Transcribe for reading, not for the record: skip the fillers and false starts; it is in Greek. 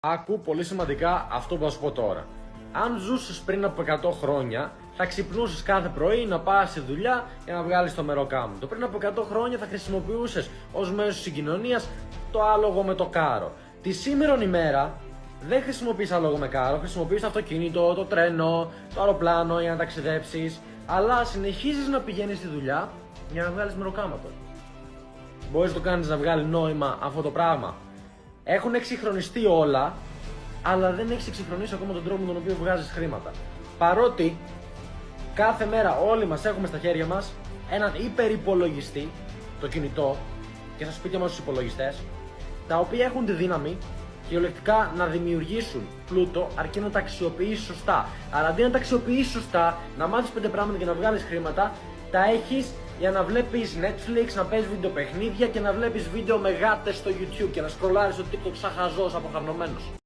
Άκου πολύ σημαντικά αυτό που θα σου πω τώρα. Αν ζούσες πριν από 100 χρόνια, θα ξυπνούσες κάθε πρωί να πας στη δουλειά για να βγάλεις το μεροκάμα. Το πριν από 100 χρόνια θα χρησιμοποιούσες ως μέσο συγκοινωνίας το άλογο με το κάρο. Τη σήμερον ημέρα δεν χρησιμοποιείς άλογο με κάρο, χρησιμοποιείς το αυτοκίνητο, το τρένο, το αεροπλάνο για να ταξιδέψεις, αλλά συνεχίζεις να πηγαίνεις στη δουλειά για να βγάλεις μεροκάματο. Μπορείς να το κάνεις να βγάλει νόημα αυτό το πράγμα. Έχουν εξυγχρονιστεί όλα, αλλά δεν έχεις εξυγχρονίσει ακόμα τον τρόπο με τον οποίο βγάζεις χρήματα. Παρότι κάθε μέρα όλοι μας έχουμε στα χέρια μας έναν υπερυπολογιστή, το κινητό, και στα σπίτια μας τους υπολογιστές, τα οποία έχουν τη δύναμη κυριολεκτικά να δημιουργήσουν πλούτο αρκεί να τα αξιοποιήσεις σωστά. Αλλά αντί να τα αξιοποιήσεις σωστά, να μάθεις 5 πράγματα και να βγάλεις χρήματα, τα έχεις για να βλέπεις Netflix, να παίζεις βιντεοπαιχνίδια και να βλέπεις βίντεο με γάτες στο YouTube και να σκρολάρεις στο TikTok σαν χαζός αποχαρνωμένος.